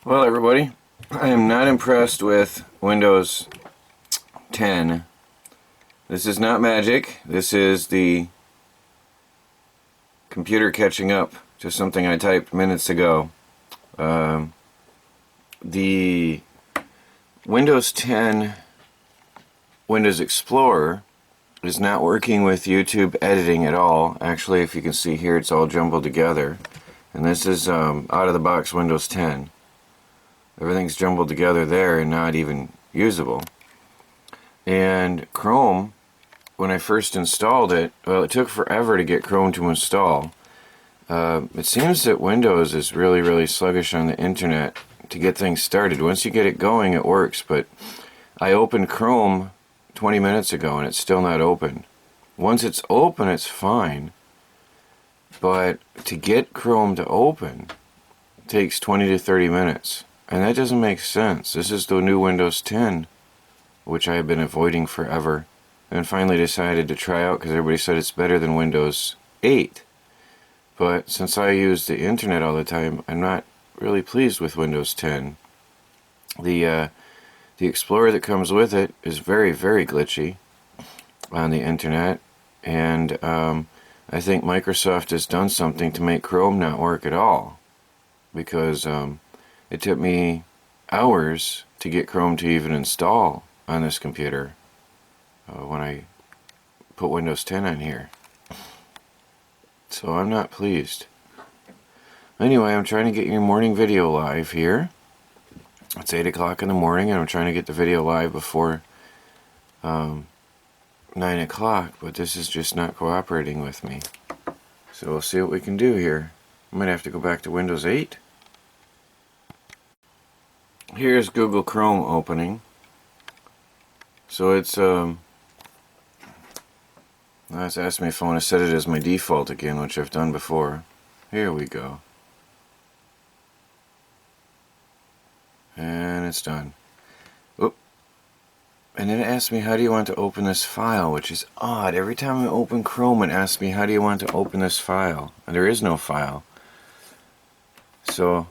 Well, everybody, I am not impressed with Windows 10. This is not magic. This is the computer catching up to something I typed minutes ago. The Windows 10 Windows Explorer is not working with YouTube editing at all. Actually, if you can see here, it's all jumbled together. And this is out of the box Windows 10. Everything's jumbled together there and not even usable. And Chrome, when I first installed it, well, it took forever to get Chrome to install. It seems that Windows is really sluggish on the internet to get things started. Once you get it going, it works, but I opened Chrome 20 minutes ago and it's still not open. Once it's open, it's fine, but to get Chrome to open takes 20 to 30 minutes. And that doesn't make sense. This is the new Windows 10, which I have been avoiding forever, and finally decided to try out because everybody said it's better than Windows 8. But since I use the internet all the time, I'm not really pleased with Windows 10. The Explorer that comes with it is very glitchy on the internet, and I think Microsoft has done something to make Chrome not work at all, because it took me hours to get Chrome to even install on this computer when I put Windows 10 on here. So I'm not pleased. Anyway, I'm trying to get your morning video live here. It's 8 o'clock in the morning and I'm trying to get the video live before 9 o'clock, but this is just not cooperating with me. So we'll see what we can do here. I might have to go back to Windows 8. Here's Google Chrome opening. So it's asked me if I want to set it as my default again, which I've done before. Here we go. And it's done. Oop. And then it asked me, how do you want to open this file? Which is odd. Every time I open Chrome, it asks me, how do you want to open this file? And there is no file. So,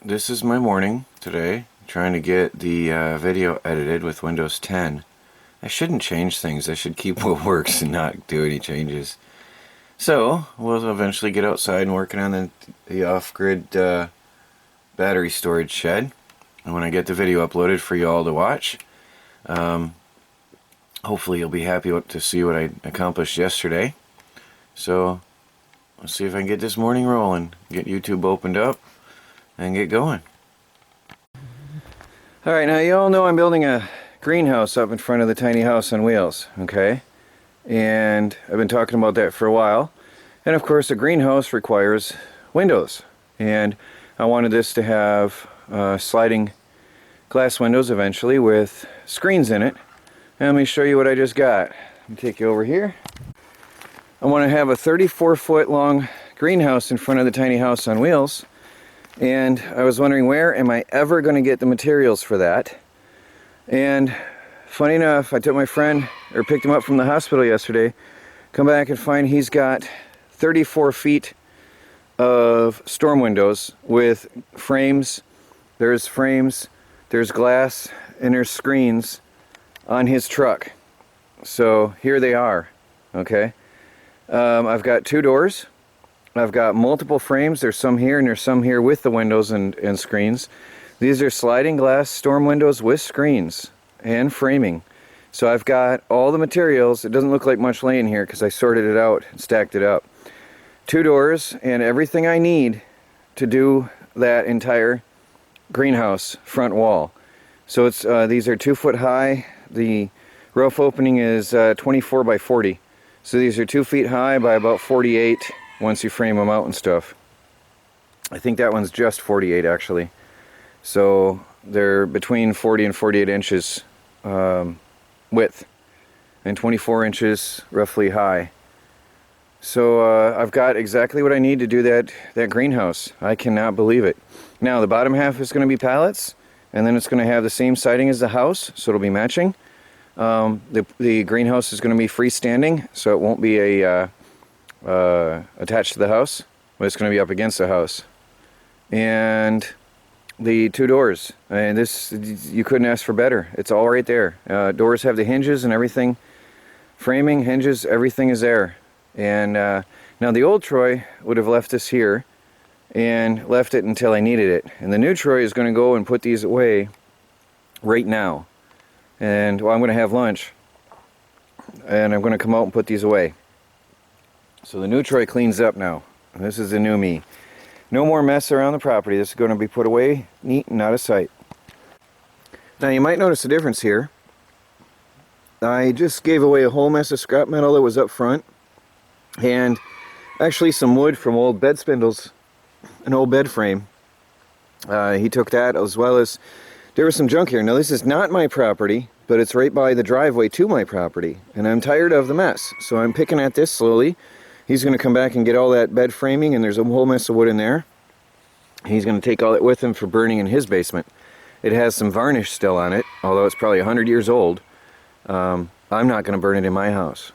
this is my morning today, trying to get the video edited with Windows 10. I shouldn't change things. I should keep what works and not do any changes. So, we'll eventually get outside and working on the off-grid battery storage shed. And when I get the video uploaded for you all to watch, hopefully you'll be happy to see what I accomplished yesterday. So, let's see if I can get this morning rolling, get YouTube opened up, and get going. Alright, now you all know I'm building a greenhouse up in front of the tiny house on wheels, okay? And I've been talking about that for a while. And of course a greenhouse requires windows. And I wanted this to have sliding glass windows eventually with screens in it. And let me show you what I just got. Let me take you over here. I want to have a 34-foot long greenhouse in front of the tiny house on wheels. And I was wondering, where am I ever going to get the materials for that? And funny enough, I took my friend, or picked him up from the hospital yesterday, come back and find he's got 34 feet of storm windows with frames. There's glass, and there's screens on his truck. So here they are, okay? I've got 2 doors. I've got multiple frames. There's some here and there's some here with the windows and screens. These are sliding glass storm windows with screens and framing. So I've got all the materials. It doesn't look like much laying here because I sorted it out and stacked it up. 2 doors and everything I need to do that entire greenhouse front wall. So it's these are 2 foot high. The roof opening is 24 by 40. So these are 2 feet high by about 48 once you frame them out and stuff. I think that one's just 48 actually. So they're between 40 and 48 inches width and 24 inches roughly high. So I've got exactly what I need to do that greenhouse. I cannot believe it. Now the bottom half is going to be pallets, and then it's going to have the same siding as the house, so it'll be matching. The greenhouse is going to be freestanding, so it won't be attached to the house, but it's going to be up against the house. and the 2 doors. And this, you couldn't ask for better. It's all right there. Doors have the hinges and everything. Framing, hinges, everything is there. And now the old Troy would have left this here and left it until I needed it. And the new Troy is going to go and put these away right now. And well, I'm going to have lunch and I'm going to come out and put these away. So the new Troy cleans up now. This is the new me. No more mess around the property. This is going to be put away neat and out of sight. Now you might notice a difference here. I just gave away a whole mess of scrap metal that was up front, and actually some wood from old bed spindles, an old bed frame. He took that, as well as there was some junk here. Now this is not my property, but it's right by the driveway to my property, and I'm tired of the mess, so I'm picking at this slowly. He's going to come back and get all that bed framing, and there's a whole mess of wood in there. He's going to take all that with him for burning in his basement. It has some varnish still on it, although it's probably 100 years old. I'm not going to burn it in my house.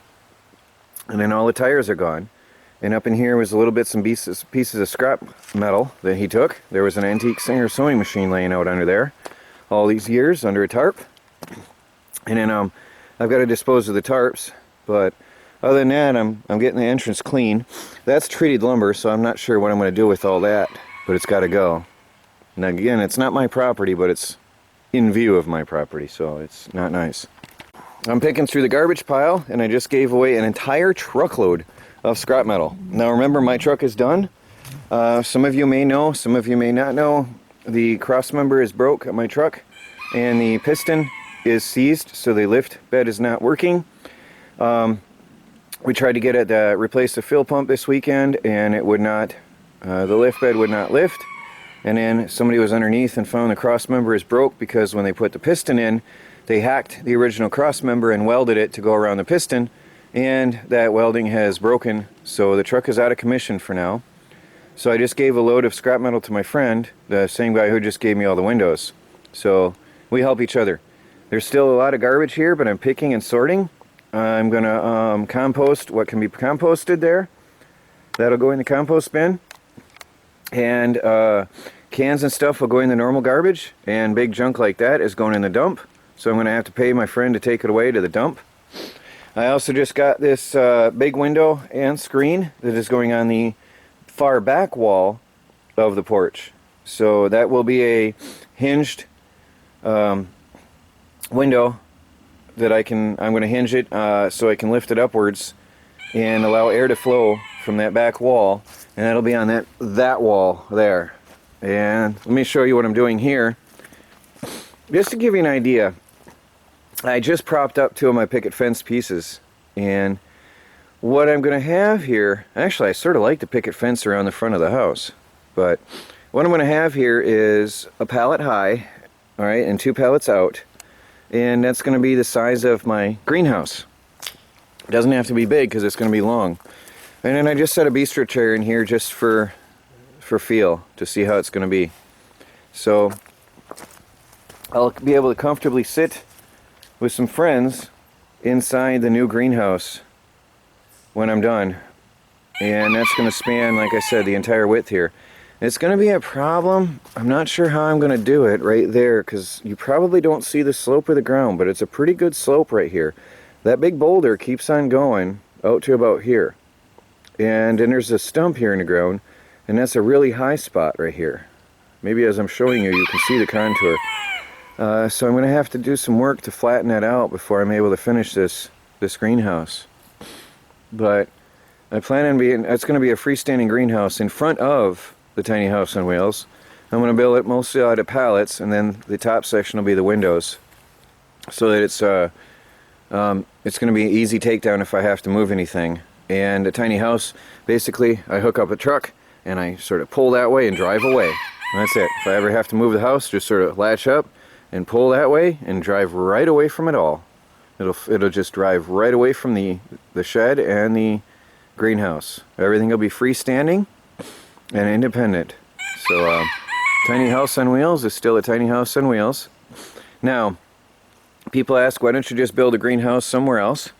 And then all the tires are gone. And up in here was a little bit some pieces of scrap metal that he took. There was an antique Singer sewing machine laying out under there all these years under a tarp. And then I've got to dispose of the tarps, but other than that, I'm getting the entrance clean. That's treated lumber, so I'm not sure what I'm going to do with all that, but it's got to go. And again, it's not my property, but it's in view of my property, so it's not nice. I'm picking through the garbage pile, and I just gave away an entire truckload of scrap metal. Now remember, my truck is done. Some of you may know, some of you may not know, the cross member is broke at my truck, and the piston is seized, so the lift bed is not working. We tried to get it replace the fill pump this weekend, and it would not. The lift bed would not lift. And then somebody was underneath and found the cross member is broke, because when they put the piston in, they hacked the original cross member and welded it to go around the piston, and that welding has broken, so the truck is out of commission for now. So I just gave a load of scrap metal to my friend, the same guy who just gave me all the windows. So we help each other. There's still a lot of garbage here, but I'm picking and sorting. I'm going to compost what can be composted there. That'll go in the compost bin. And cans and stuff will go in the normal garbage, and big junk like that is going in the dump. So I'm going to have to pay my friend to take it away to the dump. I also just got this big window and screen that is going on the far back wall of the porch. So that will be a hinged window that I'm going to hinge it so I can lift it upwards and allow air to flow from that back wall, and that'll be on that wall there. And let me show you what I'm doing here. Just to give you an idea, I just propped up 2 of my picket fence pieces, and what I'm going to have here, actually I sort of like the picket fence around the front of the house, but what I'm going to have here is a pallet high, all right, and 2 pallets out, and that's going to be the size of my greenhouse. It doesn't have to be big because it's going to be long. And then I just set a bistro chair in here just for feel, to see how it's going to be. So I'll be able to comfortably sit with some friends inside the new greenhouse when I'm done. And that's going to span, like I said, the entire width here. It's going to be a problem. I'm not sure how I'm going to do it right there, because you probably don't see the slope of the ground, but it's a pretty good slope right here. That big boulder keeps on going out to about here. And then there's a stump here in the ground, and that's a really high spot right here. Maybe as I'm showing you, you can see the contour. So I'm going to have to do some work to flatten that out before I'm able to finish this greenhouse. But I plan on it's going to be a freestanding greenhouse in front of the tiny house on wheels. I'm going to build it mostly out of pallets, and then the top section will be the windows, so that it's going to be an easy takedown if I have to move anything. And a tiny house, basically, I hook up a truck and I sort of pull that way and drive away. And that's it. If I ever have to move the house, just sort of latch up and pull that way and drive right away from it all. It'll just drive right away from the shed and the greenhouse. Everything will be freestanding and independent. So tiny house on wheels is still a tiny house on wheels. Now, people ask, why don't you just build a greenhouse somewhere else?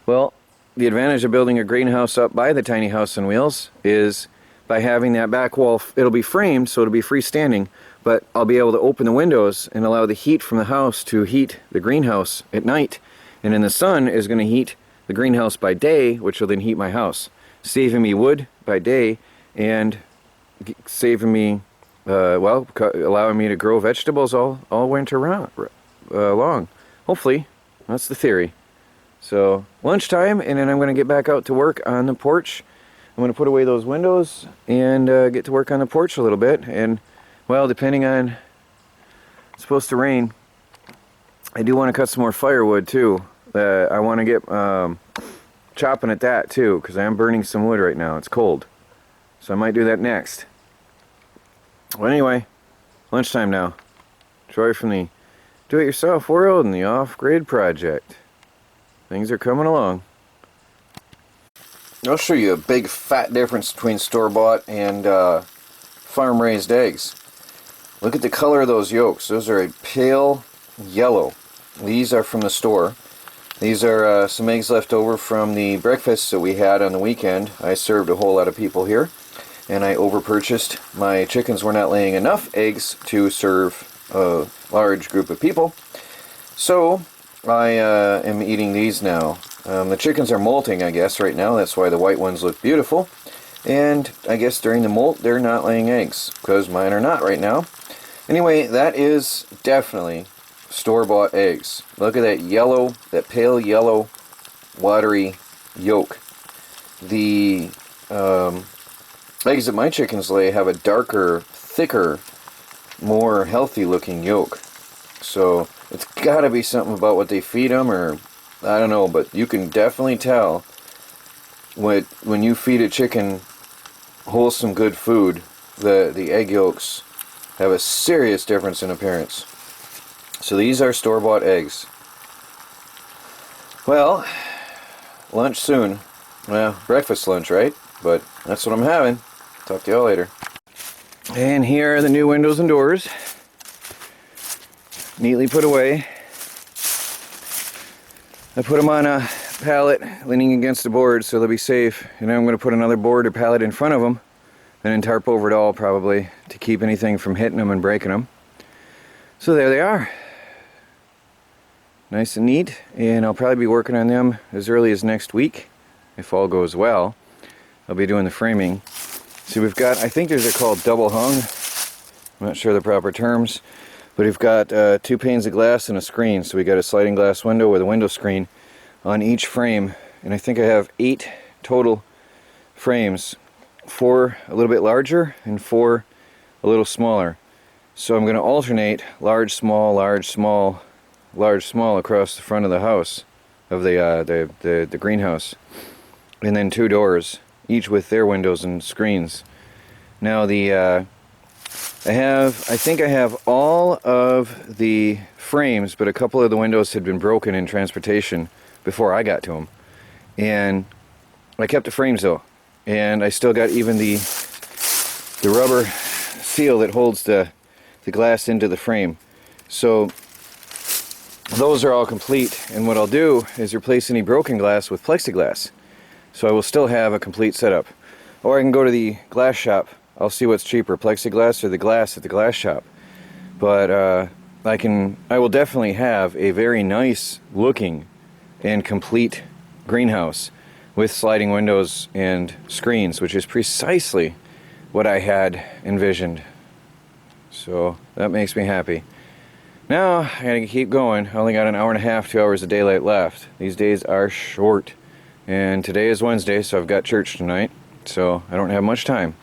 Well, the advantage of building a greenhouse up by the tiny house on wheels is by having that back wall. It'll be framed, so it'll be freestanding, but I'll be able to open the windows and allow the heat from the house to heat the greenhouse at night, and then the sun is going to heat the greenhouse by day, which will then heat my house, saving me wood by day and saving me, allowing me to grow vegetables all winter long. Hopefully, that's the theory. So lunchtime, and then I'm going to get back out to work on the porch. I'm going to put away those windows and get to work on the porch a little bit. And well, depending on, it's supposed to rain, I do want to cut some more firewood too. I want to get chopping at that too, because I am burning some wood right now. It's cold, so I might do that next. Well, anyway, lunchtime now. Troy from the do-it-yourself world and the off-grid project. Things are coming along. I'll show you a big fat difference between store-bought and farm-raised eggs. Look at the color of those yolks. Those are a pale yellow. These are from the store. These are some eggs left over from the breakfast that we had on the weekend. I served a whole lot of people here, and I over-purchased. My chickens were not laying enough eggs to serve a large group of people. So I am eating these now. The chickens are molting, I guess, right now. That's why the white ones look beautiful. And I guess during the molt, they're not laying eggs, because mine are not right now. Anyway, that is definitely store-bought eggs. Look at that yellow, that pale yellow, watery yolk. The eggs that my chickens lay have a darker, thicker, more healthy-looking yolk. So it's got to be something about what they feed them, or I don't know, but you can definitely tell when you feed a chicken wholesome, good food, the egg yolks have a serious difference in appearance. So these are store-bought eggs. Well, lunch soon. Well, breakfast lunch, right? But that's what I'm having. Talk to y'all later. And here are the new windows and doors. Neatly put away. I put them on a pallet leaning against the board so they'll be safe. And then I'm going to put another board or pallet in front of them and then tarp over it all probably to keep anything from hitting them and breaking them. So there they are. Nice and neat. And I'll probably be working on them as early as next week. If all goes well, I'll be doing the framing. See, we've got, I think these are called double hung. I'm not sure the proper terms. But we've got 2 panes of glass and a screen. So we got a sliding glass window with a window screen on each frame. And I think I have 8 total frames. 4 a little bit larger and 4 a little smaller. So I'm going to alternate large, small, large, small, large, small across the front of the house, of the greenhouse. And then 2 doors, each with their windows and screens. Now I think I have all of the frames, but a couple of the windows had been broken in transportation before I got to them. And I kept the frames though. And I still got even the rubber seal that holds the glass into the frame. So those are all complete. And what I'll do is replace any broken glass with plexiglass. So I will still have a complete setup. Or I can go to the glass shop. I'll see what's cheaper, plexiglass or the glass at the glass shop. But I will definitely have a very nice looking and complete greenhouse with sliding windows and screens, which is precisely what I had envisioned. So that makes me happy. Now I gotta keep going. I only got an hour and a half, 2 hours of daylight left. These days are short. And today is Wednesday, so I've got church tonight. So I don't have much time.